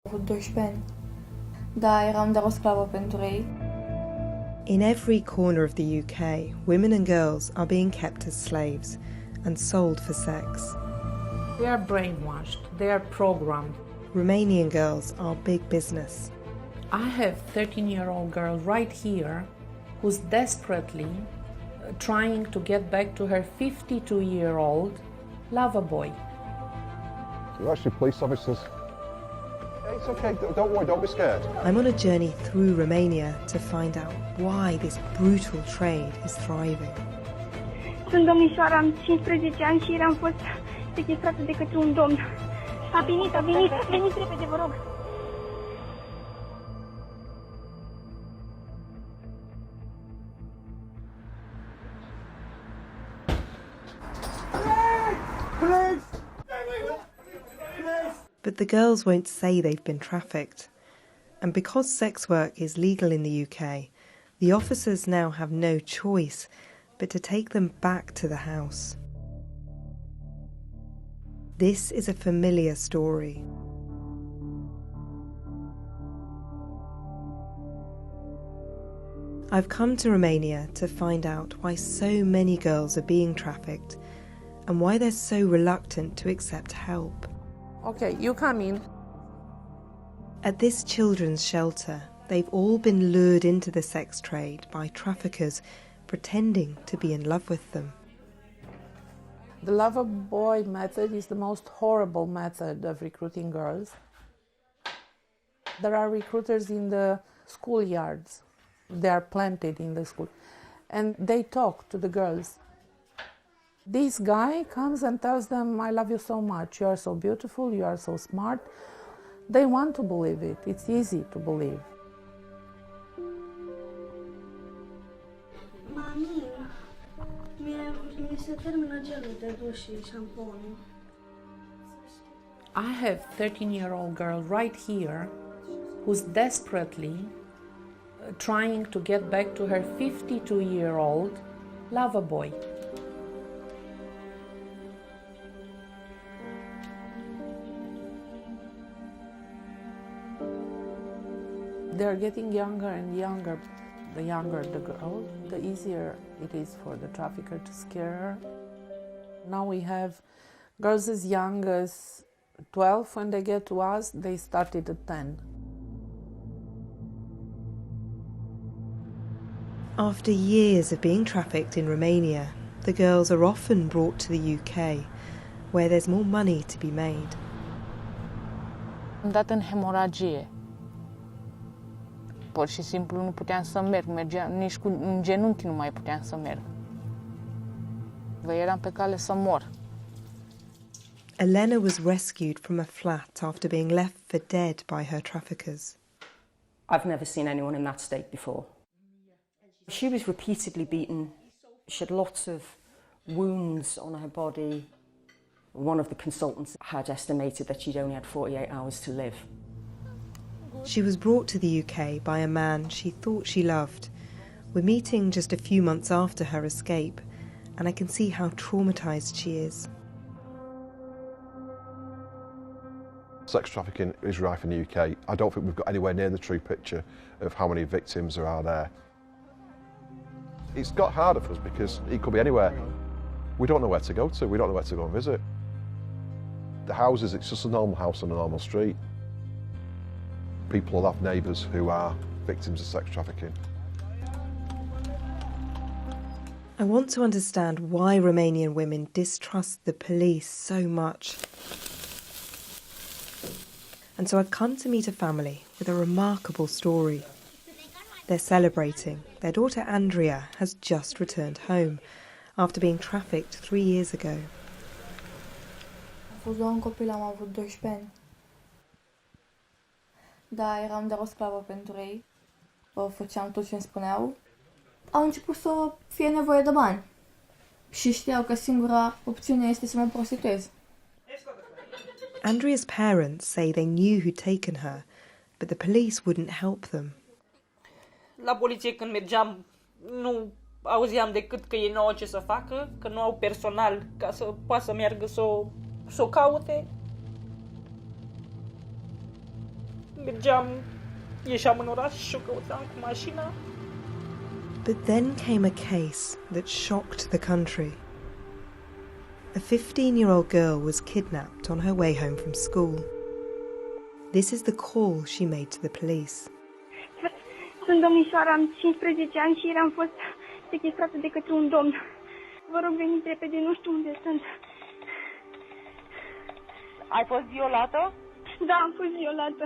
avut 12 ani. Da, eram doar o sclavă pentru ei. In every corner of the UK, women and girls are being kept as slaves and sold for sex. They are brainwashed, they are programmed. Romanian girls are big business. I have a 13-year-old girl right here who's desperately trying to get back to her 52-year-old lover boy. You're actually police officers. It's okay, don't worry, don't be scared. I'm on a journey through Romania to find out why this brutal trade is thriving. Sunt domnișoara, am 15 ani și am fost sechestrată de către un domn. Veniți repede, vă rog. But the girls won't say they've been trafficked. And because sex work is legal in the UK, the officers now have no choice but to take them back to the house. This is a familiar story. I've come to Romania to find out why so many girls are being trafficked and why they're so reluctant to accept help. Okay, you come in. At this children's shelter, they've all been lured into the sex trade by traffickers pretending to be in love with them. The lover boy method is the most horrible method of recruiting girls. There are recruiters in the schoolyards. They are planted in the school. And they talk to the girls. This guy comes and tells them, I love you so much. You are so beautiful. You are so smart. They want to believe it. It's easy to believe. Mami, mi se termină gelul de duș și șamponul. I have a 13-year-old girl right here who's desperately trying to get back to her 52-year-old lover boy. They're getting younger and younger. The younger the girl, the easier it is for the trafficker to scare her. Now we have girls as young as 12. When they get to us, they started at 10. After years of being trafficked in Romania, the girls are often brought to the UK, where there's more money to be made. Am dat în hemoragie. Pur și simplu nu puteam să merg, nici în genunchi nu mai puteam să merg. Eram pe cale să mor. Elena was rescued from a flat after being left for dead by her traffickers. I've never seen anyone in that state before. She was repeatedly beaten. She had lots of wounds on her body. One of the consultants had estimated that she'd only had 48 hours to live. She was brought to the UK by a man she thought she loved. We're meeting just a few months after her escape, and I can see how traumatised she is. Sex trafficking is rife in the UK. I don't think we've got anywhere near the true picture of how many victims there are there. It's got harder for us because it could be anywhere. We don't know where to go to, we don't know where to go and visit. The houses, it's just a normal house on a normal street. People will have neighbours who are victims of sex trafficking. I want to understand why Romanian women distrust the police so much. And so I've come to meet a family with a remarkable story. They're celebrating. Their daughter Andrea has just returned home after being trafficked 3 years ago. Am fost doar un copil, am avut 12 ani. Da, eram doar o sclavă pentru ei. Făceam tot ce îmi spuneau. Au început să fie nevoie de bani. Și știau că singura opțiune este să mă prostituez. Andrea's parents say they knew who'd taken her, but the police wouldn't help them. La poliție când mergeam, nu auzeam decât că ei nu au ce să facă, că nu au personal ca să poată să meargă să o caute. ieșeam în oraș și o căutam cu mașina. But then came a case that shocked the country. A 15-year-old girl was kidnapped on her way home from school. This is the call she made to the police. Sunt domnișoara, am 15 ani și ieri am fost sechestrată de către un domn. Vă rog, veniți repede, nu știu unde sunt. Ai fost violată? Da, am fost violată.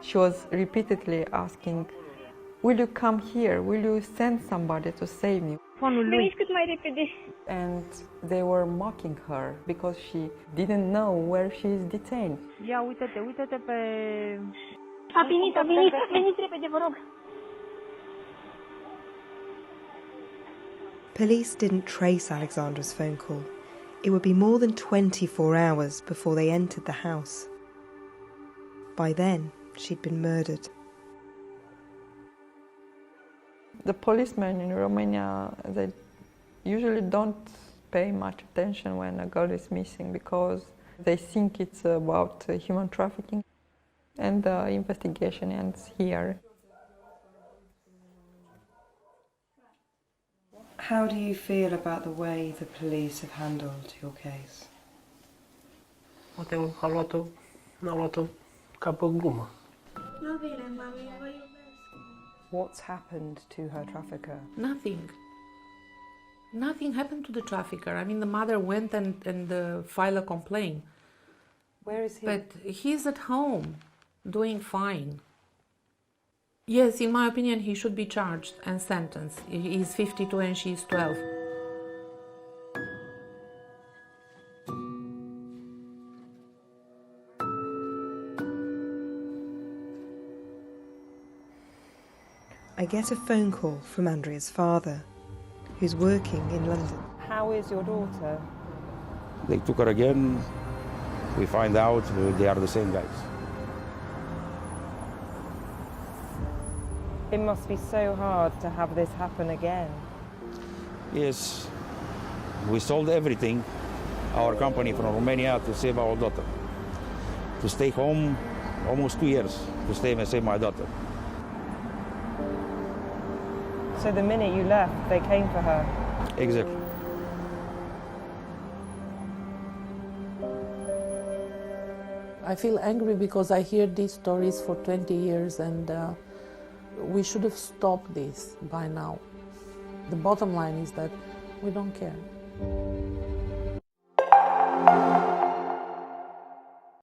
She was repeatedly asking, will you come here? Will you send somebody to save me? Veniți cât mai repede. And they were mocking her because she didn't know where she is detained. Ia, uite-te pe... A venit, veniți repede, vă rog. Police didn't trace Alexandra's phone call. It would be more than 24 hours before they entered the house. By then, she'd been murdered. The policemen in Romania, they usually don't pay much attention when a girl is missing because they think it's about human trafficking, and the investigation ends here. How do you feel about the way the police have handled your case? Poate n-a luat-o ca pe glumă. Nu bine, mami, vă iubesc. What's happened to her trafficker? Nothing. Nothing happened to the trafficker. I mean, the mother went and filed a complaint. Where is he? But he's at home, doing fine. Yes, in my opinion, he should be charged and sentenced. He's 52 and she's 12. I get a phone call from Andrea's father, who's working in London. How is your daughter? They took her again. We find out they are the same guys. It must be so hard to have this happen again. Yes, we sold everything, our company from Romania, to save our daughter. To stay home almost 2 years, to stay and save my daughter. So the minute you left, they came for her? Exactly. I feel angry because I hear these stories for 20 years and we should have stopped this by now. The bottom line is that we don't care.